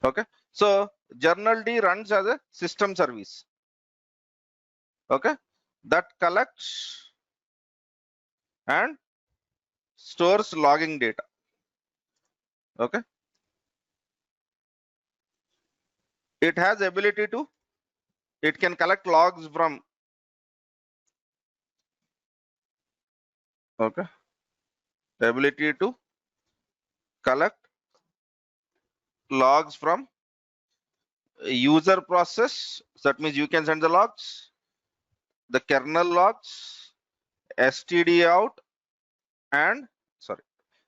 Okay, so journal D runs as a system service. Okay, that collects and stores logging data. Okay, it has ability to, it can collect logs from, okay, ability to collect logs from user process. So that means you can send the logs, the kernel logs, std out, and sorry,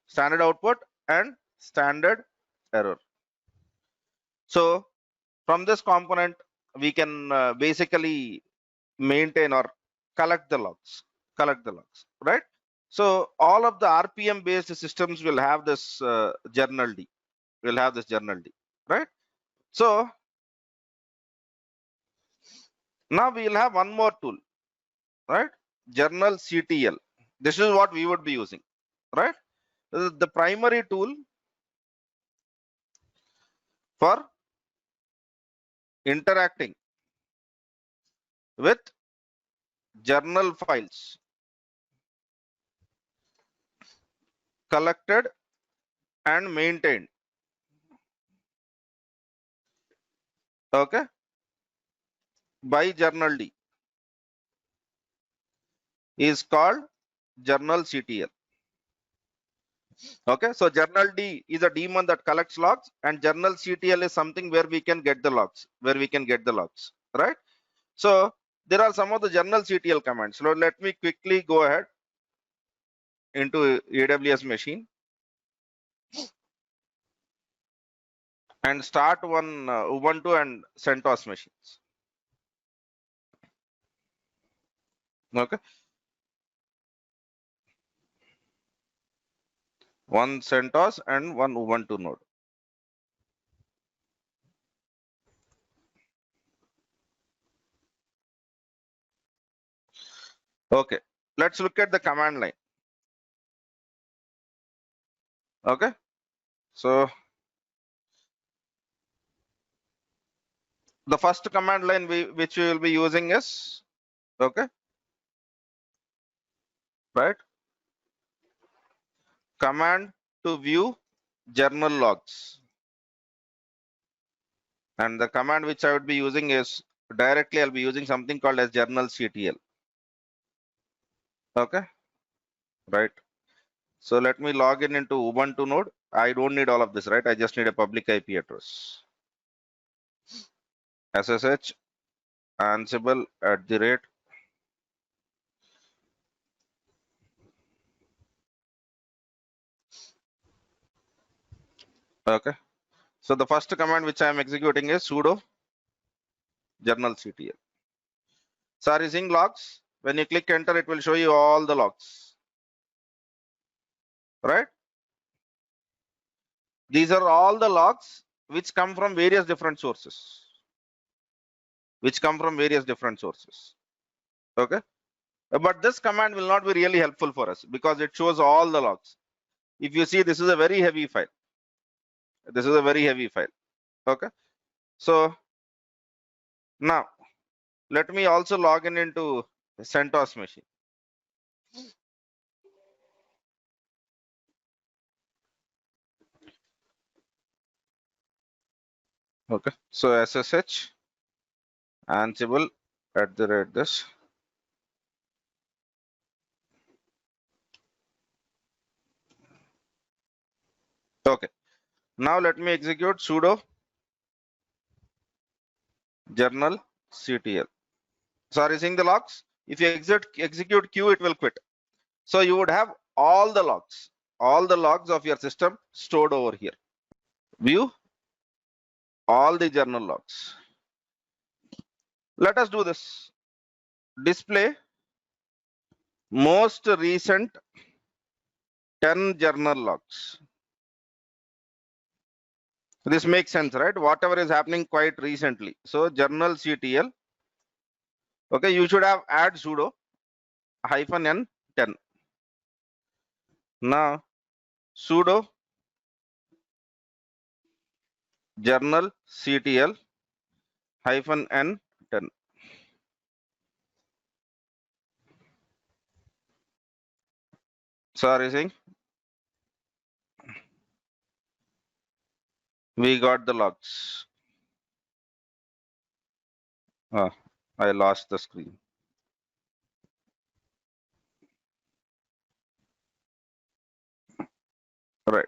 standard output and standard error. So from this component, we can basically maintain or collect the logs, right? So all of the RPM based systems will have this journal D, right? So now we will have one more tool, right? Journal CTL. This is what we would be using, right? This is the primary tool for interacting with journal files collected and maintained, okay, by journal D is called journal CTL. Okay, so journal D is a daemon that collects logs, and journal CTL is something where we can get the logs, right? So there are some of the journal CTL commands. So let me quickly go ahead into AWS machine and start one Ubuntu and CentOS machines. Okay, one CentOS and one Ubuntu node. Okay, let's look at the command line. Okay, so the first command line which we will be using is, okay, right, command to view journal logs, and the command which I would be using is directly I'll be using something called as journal CTL. Okay, right. So let me log in into Ubuntu node. I don't need all of this, right? I just need a public IP address. SSH Ansible @ okay. So the first command which I am executing is sudo journal CTL. So are you seeing logs? When you click enter, it will show you all the logs, right? These are all the logs which come from various different sources. Okay. But this command will not be really helpful for us because it shows all the logs. If you see, this is a very heavy file. Okay. So now let me also log in into CentOS machine. Okay. So SSH Ansible @ this. Okay. Now let me execute sudo journal CTL. So are you seeing the logs? If you execute Q, it will quit. So you would have all the logs of your system stored over here. View all the journal logs. Let us do this. Display most recent 10 journal logs. This makes sense, right? Whatever is happening quite recently. So journal CTL. Okay, you should have add sudo -n 10. Now sudo journal CTL hyphen N 10. Sorry, saying we got the logs. I lost the screen. Right.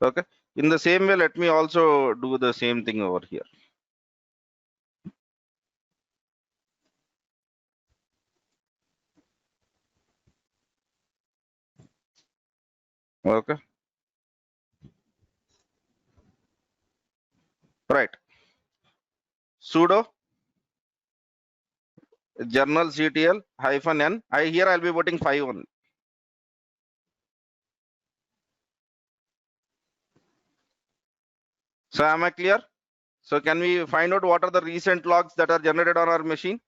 Okay. In the same way, let me also do the same thing over here. Okay. Right. Sudo journal CTL hyphen N. Here I'll be putting 5 only. So am I clear? So can we find out what are the recent logs that are generated on our machine?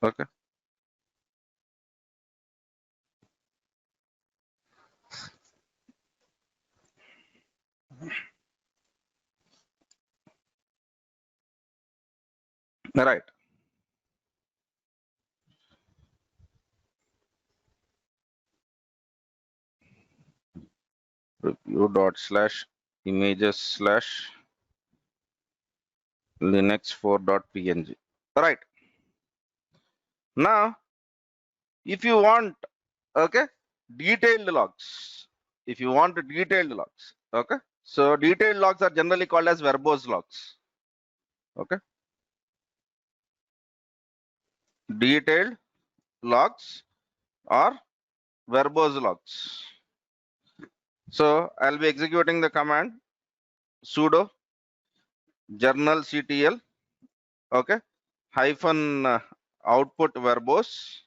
Okay. Right. Review dot slash images slash linux 4.png. Right. Now, if you want, okay, detailed logs. If you want detailed logs, okay. So detailed logs are generally called as verbose logs. Okay. Detailed logs or verbose logs. So I'll be executing the command sudo journal CTL, okay, hyphen output verbose,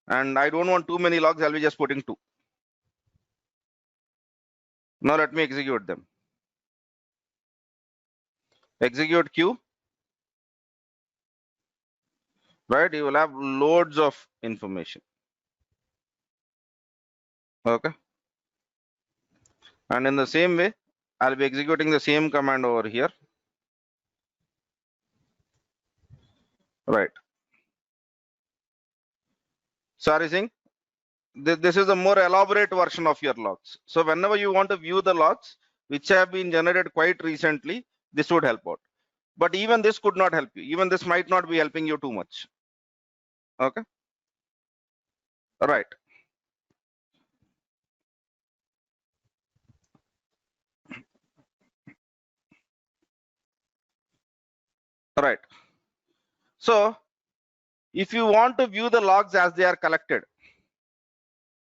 and I don't want too many logs. I'll be just putting 2. Now let me execute them. Execute queue. Right, you will have loads of information. Okay. And in the same way, I'll be executing the same command over here. Right. Sorry, Singh. This is a more elaborate version of your logs. So whenever you want to view the logs, which have been generated quite recently, this would help out. But even this could not help you. Even this might not be helping you too much. Okay. Right. Right. So if you want to view the logs as they are collected,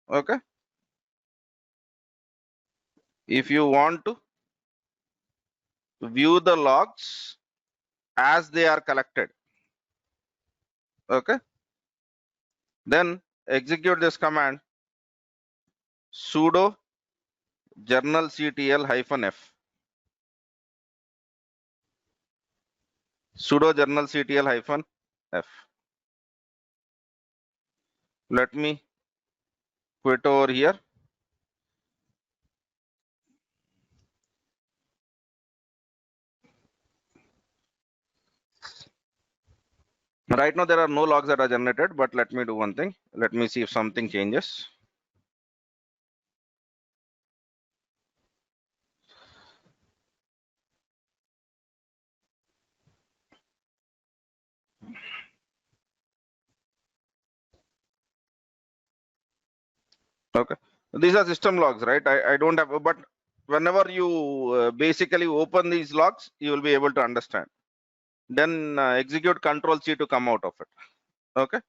okay. If you want to view the logs as they are collected, okay, then execute this command sudo journal CTL hyphen F. Sudo journal CTL hyphen F. Let me quit over here. Right now there are no logs that are generated, but let me do one thing. Let me see if something changes. Okay, these are system logs, right? I don't have, but whenever you basically open these logs, you will be able to understand. Then execute Control C to come out of it. Okay,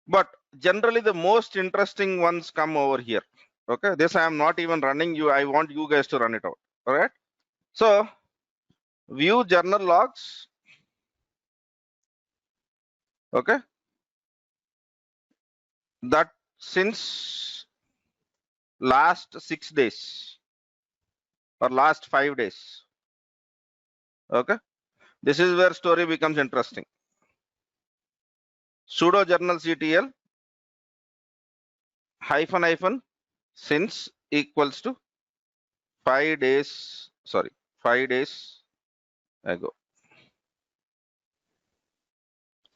but generally the most interesting ones come over here. Okay, this I am not even running. I want you guys to run it out. All right. So view journal logs. Okay, that since last 6 days or last 5 days. Okay, this is where story becomes interesting. sudo journalctl ---- since equals to 5 days, sorry, 5 days ago.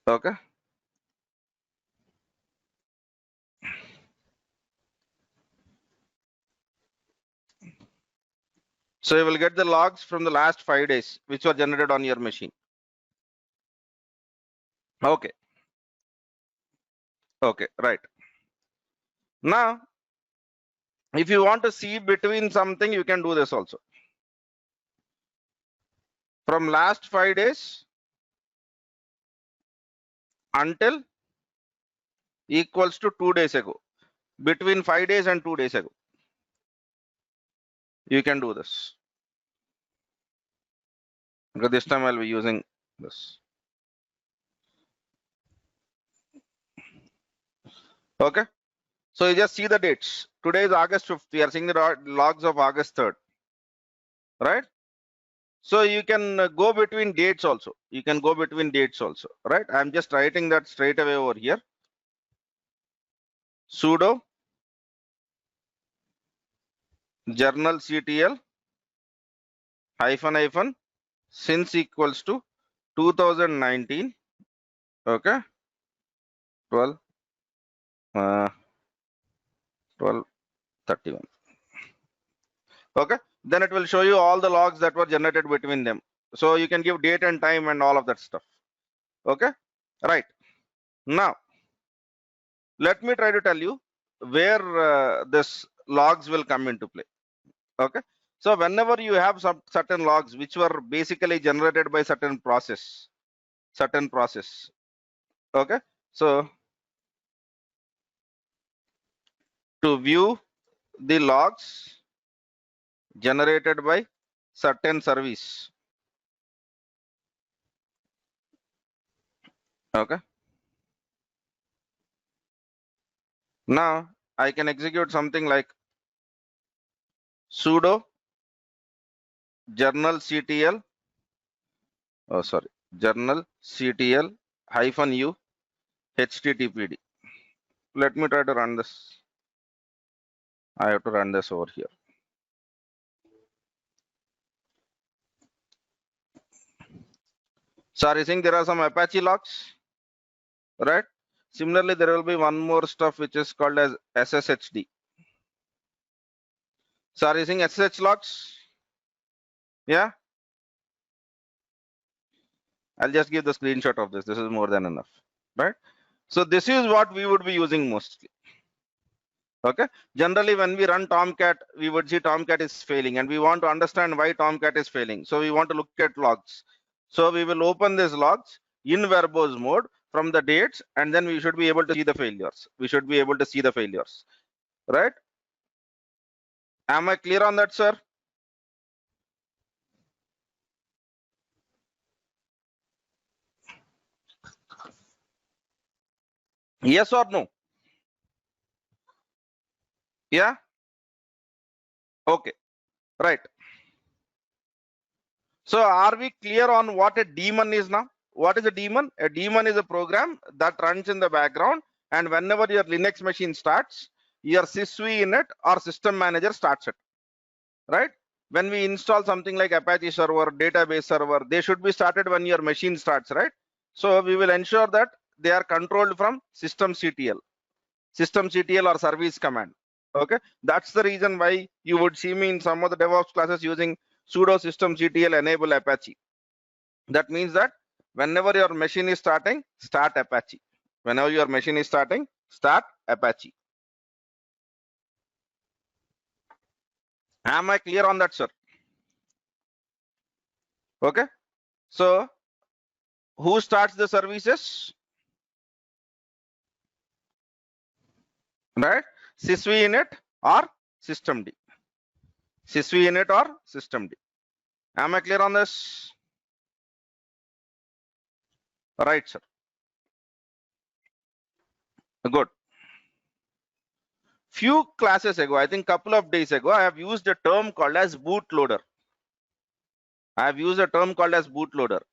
Okay. So you will get the logs from the last 5 days, which were generated on your machine. Okay. Okay, right. Now, if you want to see between something, you can do this also. From last 5 days until equals to 2 days ago. Between 5 days and 2 days ago. You can do this. Because this time I'll be using this. Okay. So you just see the dates. Today is August 5th. We are seeing the logs of August 3rd. Right? So you can go between dates also. You can go between dates also. Right? I'm just writing that straight away over here. Sudo journalctl ---- since equals to 2019. Okay. 12 31. Okay. Then it will show you all the logs that were generated between them. So you can give date and time and all of that stuff. Okay. Right. Now, let me try to tell you where this logs will come into play. Okay. So whenever you have some certain logs which were basically generated by certain process. Okay. So to view the logs generated by certain service. Okay. Now I can execute something like sudo journalctl journalctl -u httpd. Let me try to run this. I have to run this over here. So are you seeing there are some Apache logs, right? Similarly, there will be one more stuff which is called as SSHD. So are you seeing SSH logs? Yeah. I'll just give the screenshot of this. This is more than enough, right? So this is what we would be using mostly. Okay. Generally, when we run Tomcat, we would see Tomcat is failing, and we want to understand why Tomcat is failing. So we want to look at logs. So we will open these logs in verbose mode from the dates, and then we should be able to see the failures. Right? Am I clear on that, sir? Yes or no? Yeah. Okay. Right. So are we clear on what a daemon is now? What is a daemon? A daemon is a program that runs in the background, and whenever your Linux machine starts, your sysv init or system manager starts it. Right? When we install something like Apache server, database server, they should be started when your machine starts, right? So we will ensure that they are controlled from systemctl or service command. Okay, that's the reason why you would see me in some of the DevOps classes using sudo systemctl enable Apache. That means that whenever your machine is starting, start Apache. Whenever your machine is starting, start Apache. Am I clear on that, sir? Okay. So who starts the services? Right? Sysv init or systemd. Sysv init or systemd. Am I clear on this? Right, sir. Good. Few classes ago, I think couple of days ago, I have used a term called as bootloader.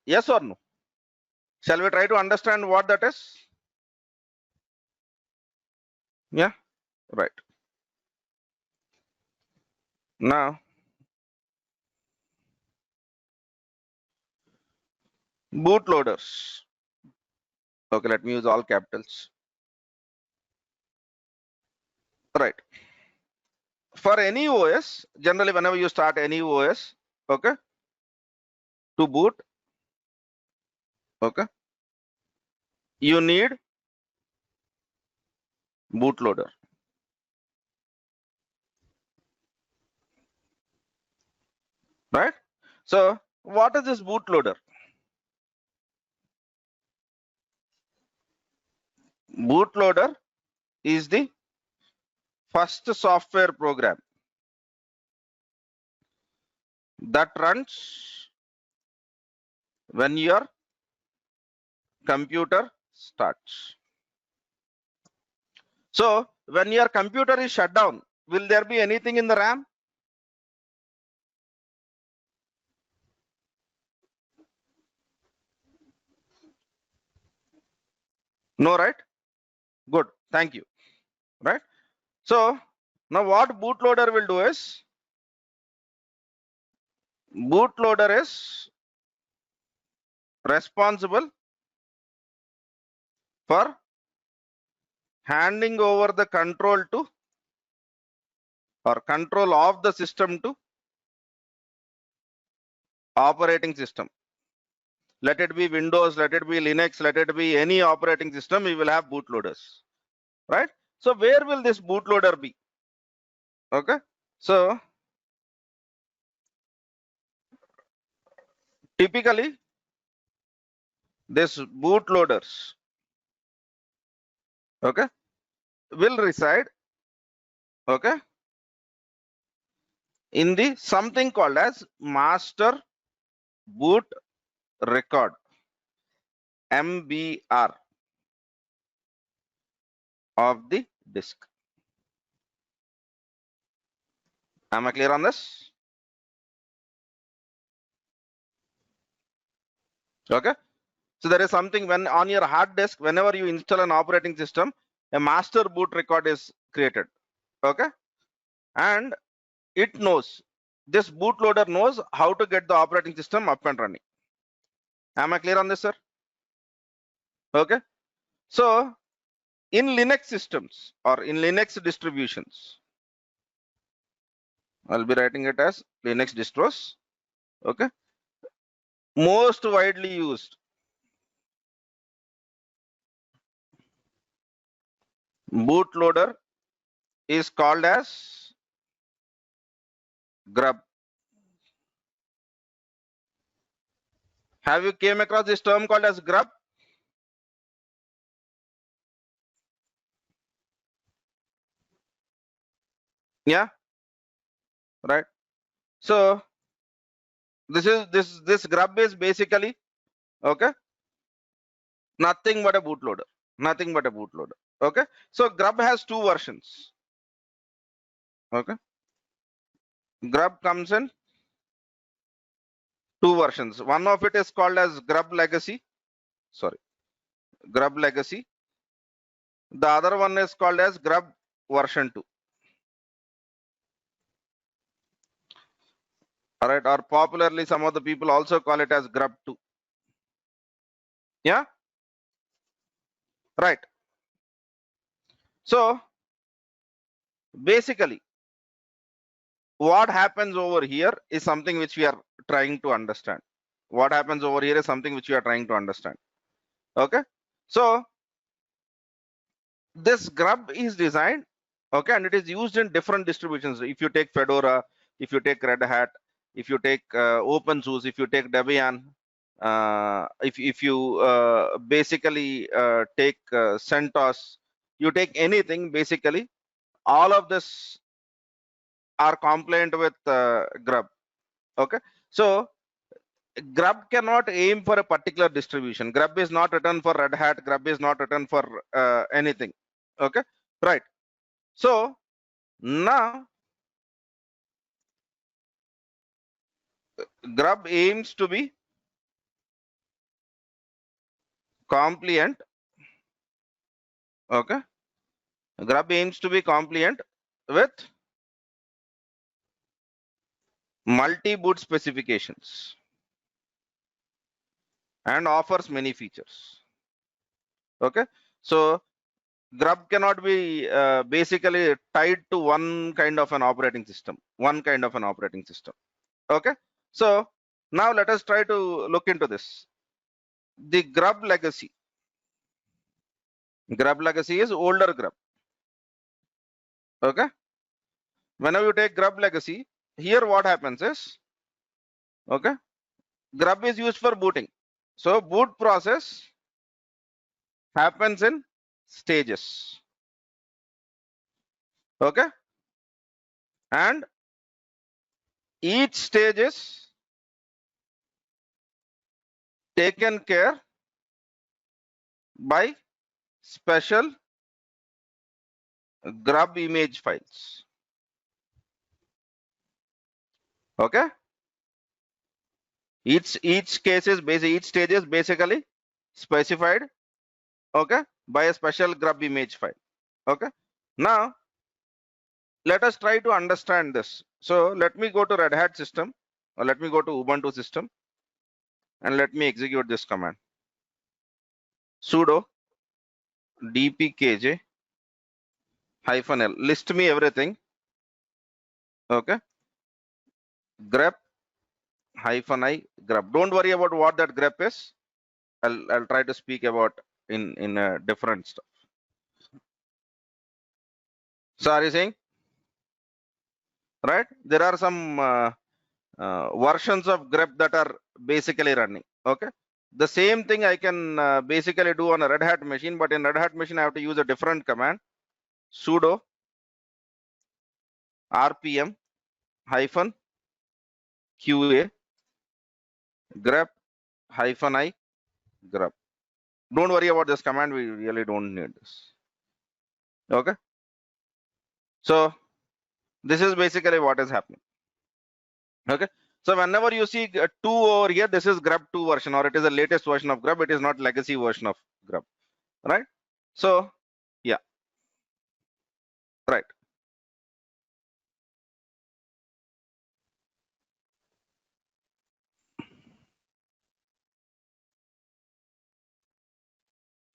Yes or no? Shall we try to understand what that is? Yeah, right. Now bootloaders. Okay, let me use all capitals. Right. For any OS, generally whenever you start any OS, okay, to boot, okay, you need bootloader. Right. So what is this bootloader? Bootloader is the first software program that runs when your computer starts. So when your computer is shut down, will there be anything in the RAM? No, right? Good. Thank you. Right. So now what bootloader will do is, bootloader is responsible for handing over the control to, or control of the system to, operating system. Let it be Windows, let it be Linux, let it be any operating system, we will have bootloaders, right? So where will this bootloader be? Okay, so typically this bootloaders, okay, will reside, okay, in the something called as master boot record, MBR, of the disk. Am I clear on this? Okay, so there is something when on your hard disk, whenever you install an operating system, a master boot record is created. Okay, and it knows, this bootloader knows how to get the operating system up and running. Am I clear on this, sir? Okay, so in Linux systems or in Linux distributions, I'll be writing it as Linux distros. Okay, most widely used bootloader is called as grub. Have you came across this term called as grub? Yeah, right. So this grub is basically, okay, nothing but a bootloader, nothing but a bootloader. Okay, so grub has two versions. Okay, grub comes in two versions. One of it is called as grub legacy, sorry, grub legacy. The other one is called as grub version 2. All right, or popularly some of the people also call it as grub 2. Yeah, right. So basically what happens over here is something which we are trying to understand. What happens over here is something which we are trying to understand. Okay, so this grub is designed, okay, and it is used in different distributions. If you take Fedora, if you take Red Hat, if you take OpenSUSE, if you take Debian, if you basically take CentOS, you take anything, basically all of this are compliant with grub. Okay, so grub cannot aim for a particular distribution. Grub is not written for Red Hat, grub is not written for anything. Okay, right. So now grub aims to be compliant, okay, Grub aims to be compliant with multi-boot specifications and offers many features. Okay, so Grub cannot be basically tied to one kind of an operating system. Okay, so now let us try to look into this. The Grub legacy. Grub legacy is older Grub. Okay, whenever you take Grub legacy, here what happens is, okay, Grub is used for booting. So boot process happens in stages. Okay, and each stage is taken care by special Grub image files. Okay, each stage is basically specified, okay, by a special Grub image file. Okay, now let us try to understand this. So let me go to Red Hat system, or let me go to Ubuntu system, and let me execute this command. Sudo dpkg -l, list me everything. Okay, grep -i grep. Don't worry about what that grep is. I'll try to speak about in a different stuff. So are you saying, right? There are some versions of grep that are basically running. Okay, the same thing I can basically do on a Red Hat machine, but in Red Hat machine I have to use a different command. Sudo rpm -qa grep -i grep. Don't worry about this command, we really don't need this. Okay, so this is basically what is happening. Okay, so whenever you see 2 over here, this is grep 2 version, or it is the latest version of grep. It is not legacy version of grep, right? So yeah, right.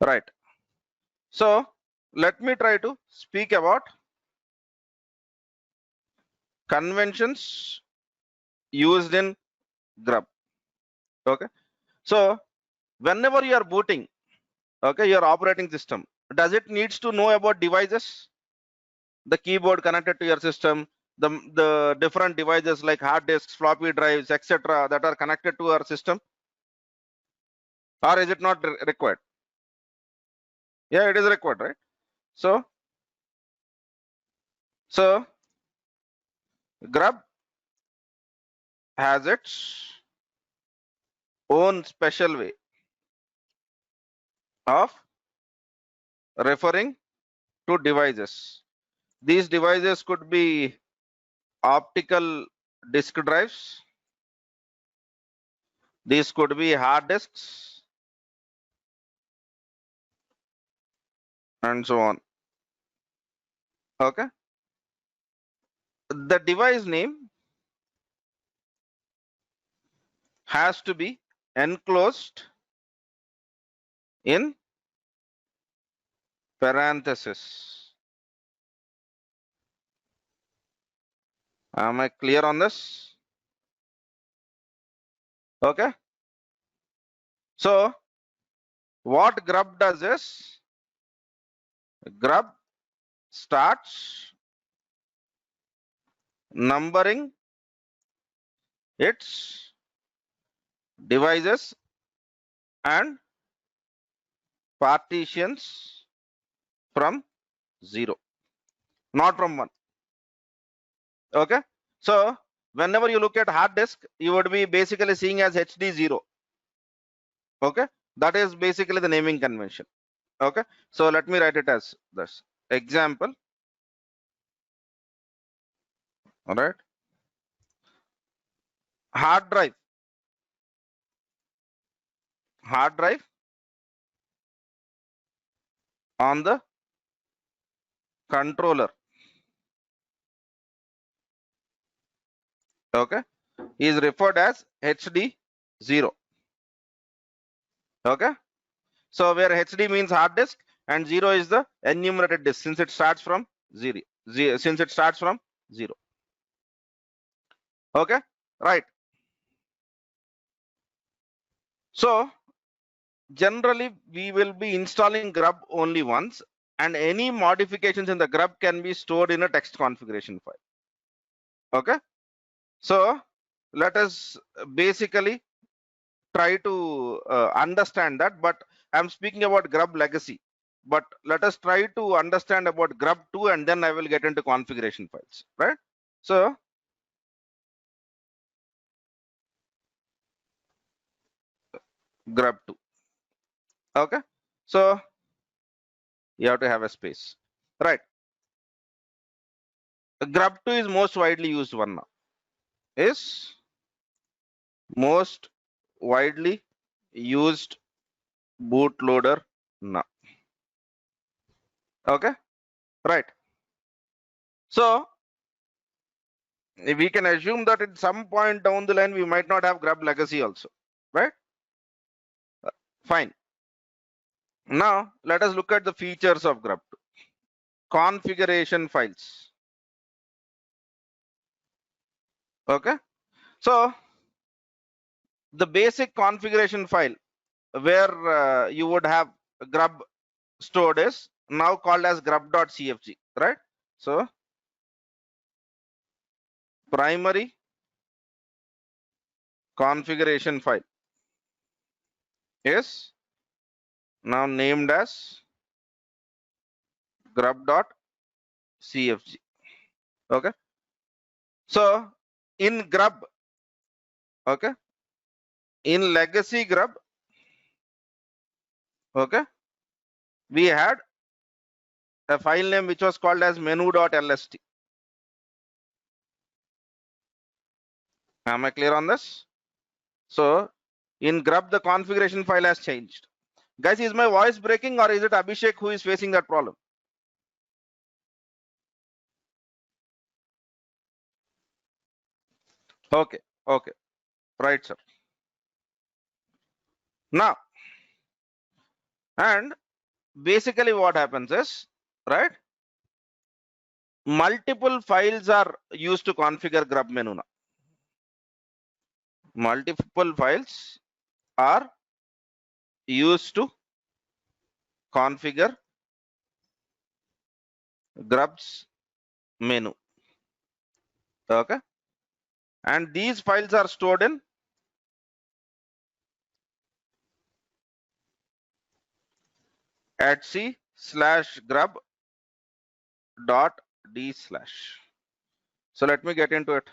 Right. So let me try to speak about conventions used in grub. Okay, so whenever you are booting, okay, your operating system, does it needs to know about devices, the keyboard connected to your system, the different devices like hard disks, floppy drives, etc., that are connected to our system, or is it not required? Yeah, it is required, right? So grub has its own special way of referring to devices. These devices could be optical disk drives, these could be hard disks, and so on. Okay, the device name has to be enclosed in parenthesis. Am I clear on this? Okay, so what grub does is, grub starts numbering its devices and partitions from 0, not from 1. Okay, so whenever you look at hard disk, you would be basically seeing as HD0. Okay, that is basically the naming convention. Okay, so let me write it as this example. All right, hard drive on the controller, okay, is referred as HD0. Okay, so where HD means hard disk and 0 is the enumerated disk since it starts from 0, since it starts from 0. Okay, right. So generally we will be installing grub only once, and any modifications in the grub can be stored in a text configuration file. Okay, so let us basically try to understand that, but I'm speaking about grub legacy, but let us try to understand about grub 2 and then I will get into configuration files, right? So grub 2, okay, so you have to have a space, right? Grub 2 is most widely used one now, is most widely used bootloader now. Okay, right. So we can assume that at some point down the line we might not have grub legacy also, right? Fine. Now let us look at the features of grub 2. Configuration files. Okay, so the basic configuration file where you would have grub stored is now called as grub.cfg, right? So primary configuration file is now named as grub.cfg. Okay, so in grub, okay, in legacy grub, okay, we had a file name which was called as menu.lst. Am I clear on this? So in grub the configuration file has changed. Guys, is my voice breaking or is it Abhishek who is facing that problem? Okay, okay, right, sir. Now, and basically what happens is, right, multiple files are used to configure grub menu now. Multiple files are used to configure grub's menu. Okay, and these files are stored in etc/grub dot d slash. So let me get into it.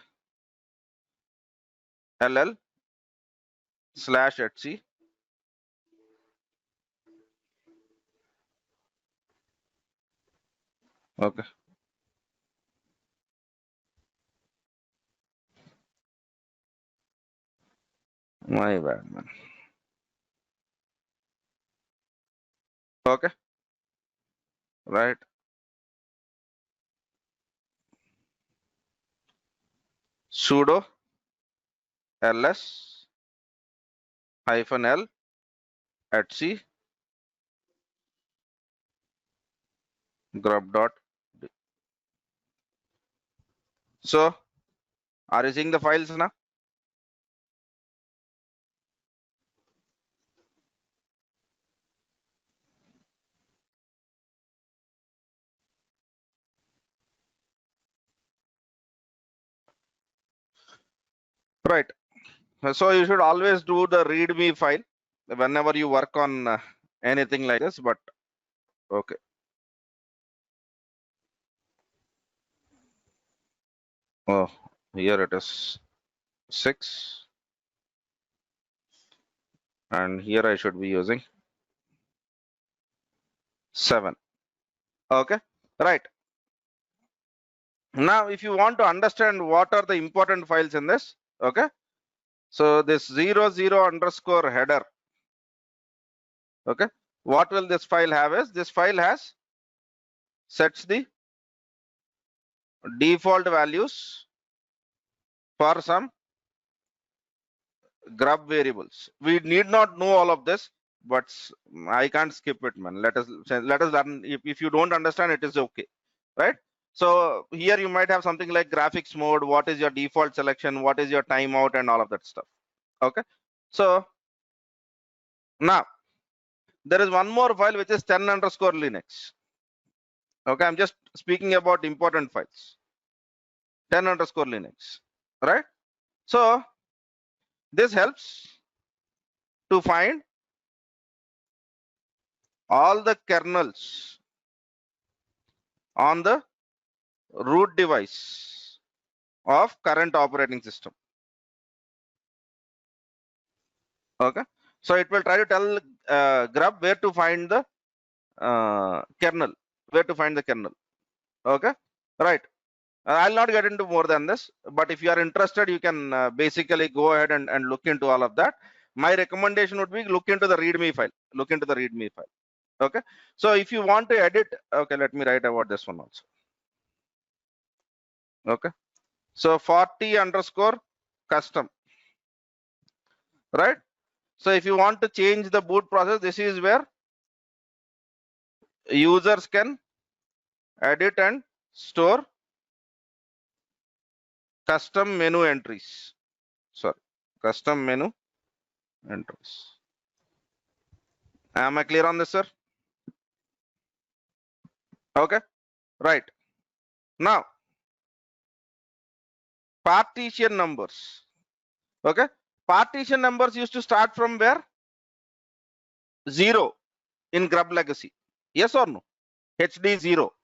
ll/etc. Okay, my bad, man. Okay, right. Sudo ls -l etc grub dot d. So are you seeing the files now? Right. So you should always do the readme file whenever you work on anything like this, but okay. Oh, here it is 6 and here I should be using 7. Okay, right. Now if you want to understand what are the important files in this, okay, so this 00_ header, okay, what will this file have is this file has sets the default values for some grub variables. We need not know all of this, but I can't skip it, man. Let us learn. If you don't understand, it is okay, right? So here you might have something like graphics mode. What is your default selection? What is your timeout and all of that stuff? Okay. So now there is one more file which is 10_Linux. Okay, I'm just speaking about important files. 10_Linux, right? So this helps to find all the kernels on the root device of current operating system. Okay, so it will try to tell grub where to find the kernel, okay, right. I'll not get into more than this, but if you are interested, you can basically go ahead and look into all of that. My recommendation would be look into the readme file. Okay, so if you want to edit, okay, let me write about this one also. Okay, so 40_custom, right? So if you want to change the boot process, this is where users can edit and store custom menu entries. Custom menu entries. Am I clear on this, sir? Okay, right. Now, partition numbers. Okay, partition numbers used to start from where? 0 in grub legacy. Yes or no? HD 0.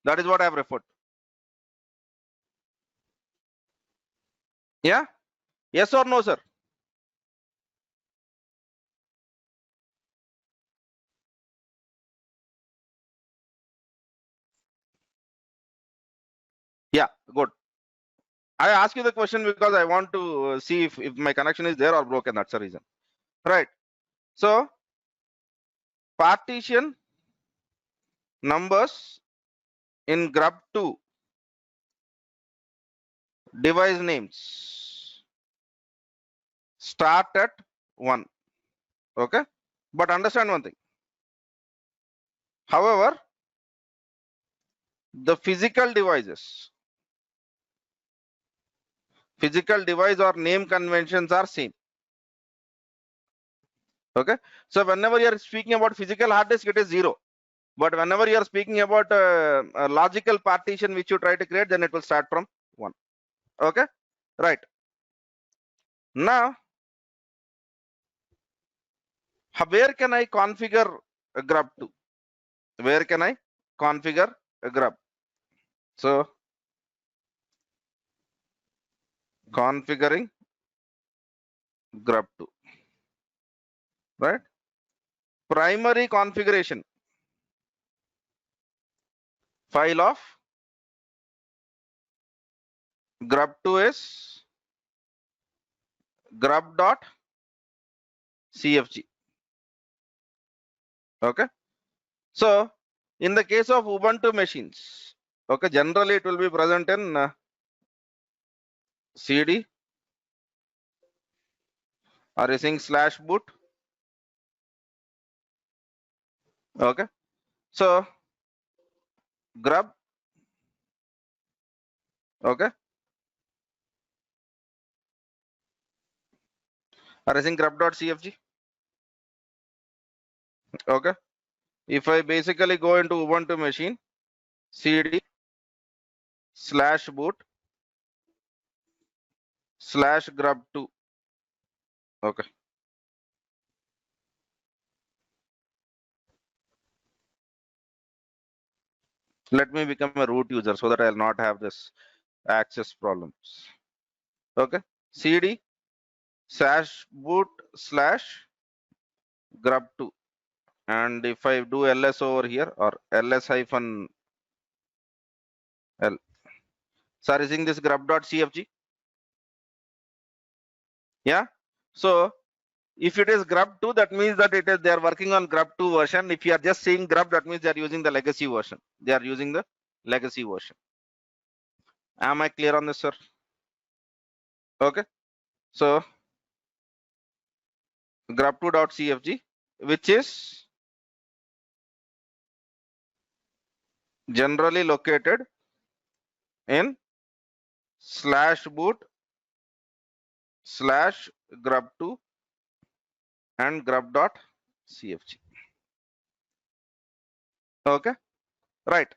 That is what I have referred to. Yeah? Yes or no, sir? Yeah, good. I ask you the question because I want to see if my connection is there or broken. That's the reason. Right. So, partition numbers in grub2 device names start at 1. Okay. But understand one thing. However, the physical device or name conventions are same. Okay, so whenever you are speaking about physical hard disk, it is 0, but whenever you are speaking about a logical partition which you try to create, then it will start from 1. Okay, right. Now where can I configure a grub2? Where can I configure a grub? So configuring grub2, right? Primary configuration file of grub2 is grub.cfg. Okay, so in the case of Ubuntu machines, okay, generally it will be present in cd or using /boot. Okay, so grub, okay, or using grub.cfg. Okay, if I basically go into Ubuntu machine, cd /boot /grub2. Okay, let me become a root user so that I'll not have this access problems. Okay, cd /boot /grub2, and if I do ls over here, or ls-l, so using this grub.cfg. Yeah, so if it is grub2, that means that it is they are working on grub2 version. If you are just saying grub, that means they are using the legacy version. Am I clear on this, sir? Okay. So grub2.cfg, which is generally located in /boot /grub2 and grub.cfg. Okay, right.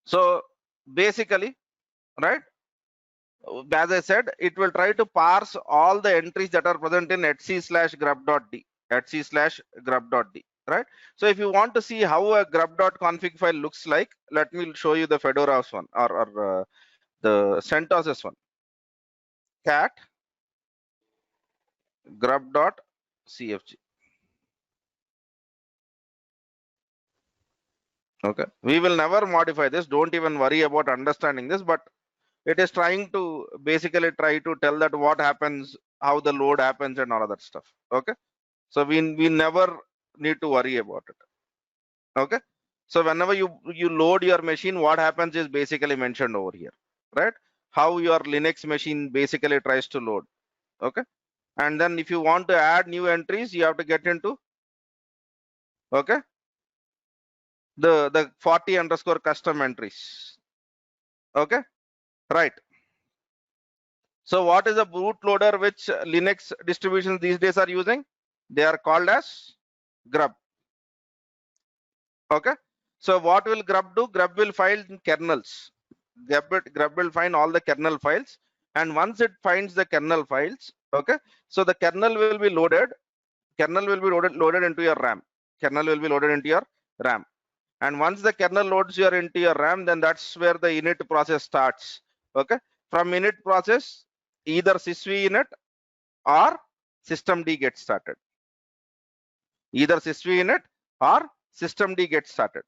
So basically, right, as I said, it will try to parse all the entries that are present in etc/grub.d, etc/grub.d, right? So if you want to see how a grub.config file looks like, let me show you the Fedora's one, or the CentOS's one. Cat grub.cfg. Okay, we will never modify this. Don't even worry about understanding this, but it is trying to basically try to tell that what happens, how the load happens, and all of that stuff. Okay, so we never need to worry about it. Okay, so whenever you load your machine, what happens is basically mentioned over here, right? How your Linux machine basically tries to load. Okay, and then if you want to add new entries, you have to get into, okay, the 40_custom entries. Okay, right. So what is a bootloader which Linux distributions these days are using? They are called as grub. Okay, so what will grub do? Grub will find kernels. Grub will find all the kernel files, and once it finds the kernel files, okay, so the kernel will be loaded. Kernel will be loaded into your RAM. Kernel will be loaded into your RAM. And once the kernel loads into your RAM, then that's where the init process starts. Okay, from init process, either sysv init or systemd gets started. Either sysv init or systemd gets started.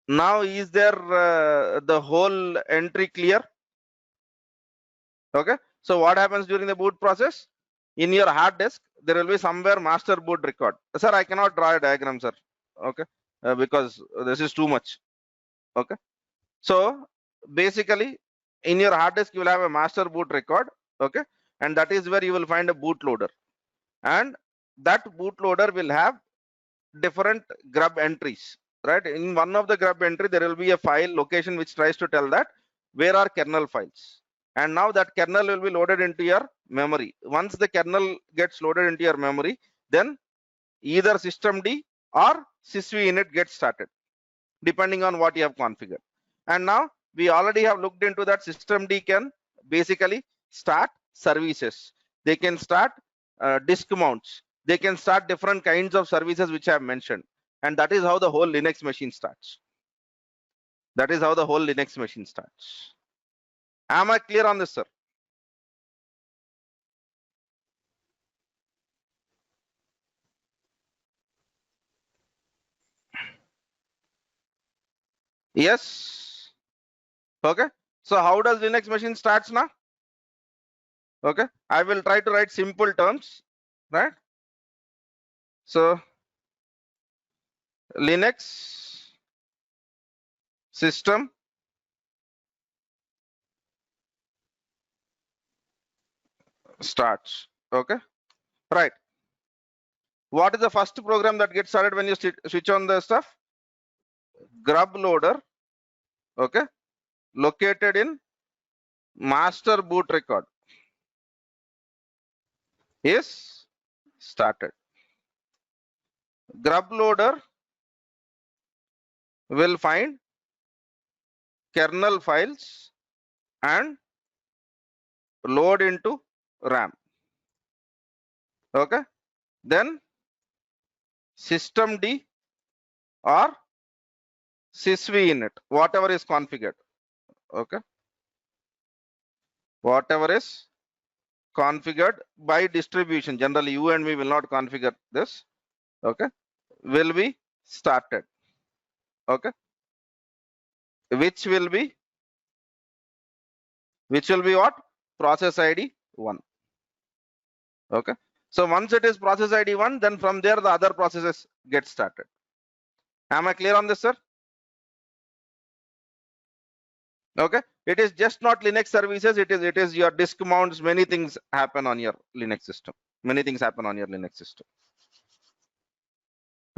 Now, is there the whole entry clear? Okay, so what happens during the boot process? In your hard disk, there will be somewhere master boot record. Sir, I cannot draw a diagram, sir. Okay, because this is too much. Okay, so basically, in your hard disk, you will have a master boot record. Okay, and that is where you will find a bootloader, and that bootloader will have different grub entries. Right, in one of the grub entry, there will be a file location which tries to tell that where are kernel files. And now that kernel will be loaded into your memory. Once the kernel gets loaded into your memory, then either systemd or sysv init gets started, depending on what you have configured. And now we already have looked into that systemd can basically start services. They can start disk mounts. They can start different kinds of services which I have mentioned. And that is how the whole Linux machine starts. That is how the whole Linux machine starts. Am I clear on this, sir? Yes. Okay. So how does Linux machine starts now? Okay. I will try to write simple terms, right? So Linux system starts. Okay. Right. What is the first program that gets started when you switch on the stuff? Grub loader. Okay. Located in master boot record is started. Grub loader will find kernel files and load into RAM. Okay, then systemd or sysv init, whatever is configured. Okay, whatever is configured by distribution. Generally, you and me will not configure this. Okay, will be started. Okay, which will be what? Process ID 1. Okay, so once it is process ID 1, then from there the other processes get started. Am I clear on this, sir? Okay, it is just not Linux services, it is your disk mounts. Many things happen on your Linux system. Many things happen on your Linux system.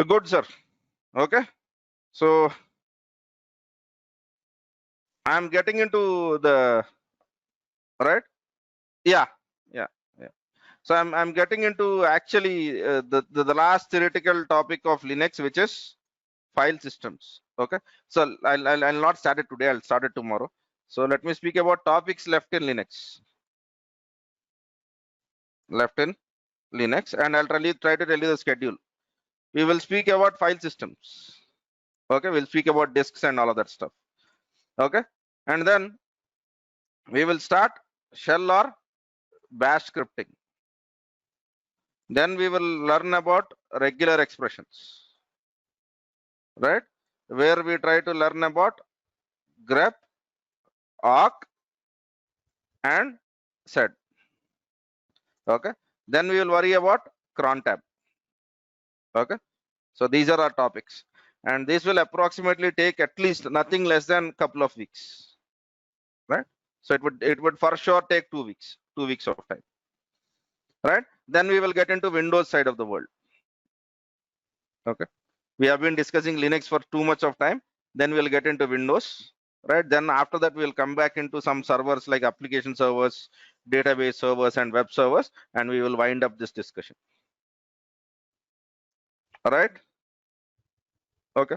Good, sir. Okay, so I'm getting into the right. Yeah, yeah, yeah. So I'm getting into actually the last theoretical topic of Linux, which is file systems. Okay, so I'll not start it today. I'll start it tomorrow. So let me speak about topics left in Linux. Left in Linux, and I'll try to tell you the schedule. We will speak about file systems. Okay, we'll speak about disks and all of that stuff. Okay, and then we will start shell or bash scripting. Then we will learn about regular expressions, right? Where we try to learn about grep, awk, and sed. Okay, then we will worry about cron tab. Okay, so these are our topics, and this will approximately take at least nothing less than a couple of weeks, right? So it would for sure take 2 weeks, 2 weeks of time, right? Then we will get into Windows side of the world. Okay, we have been discussing Linux for too much of time. Then we'll get into Windows, right? Then after that we'll come back into some servers like application servers, database servers, and web servers, and we will wind up this discussion. All right. Okay,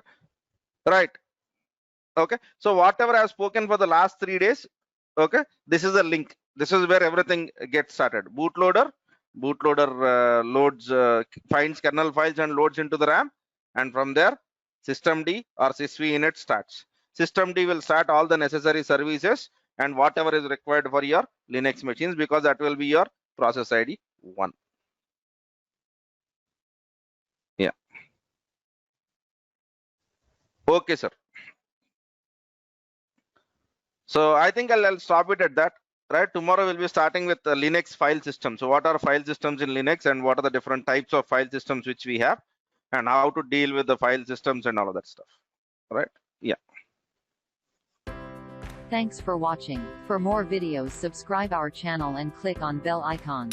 right. Okay, so whatever I've spoken for the last 3 days, okay, this is a link. This is where everything gets started. Bootloader loads, finds kernel files and loads into the RAM, and from there systemd or sysv init starts. Systemd will start all the necessary services and whatever is required for your Linux machines, because that will be your process ID 1. Yeah. Okay, sir. So I think I'll stop it at that. Right, tomorrow we'll be starting with the Linux file system. So what are file systems in Linux, and what are the different types of file systems which we have, and how to deal with the file systems and all of that stuff. Right? Yeah. Thanks for watching. For more videos, subscribe our channel and click on bell icon.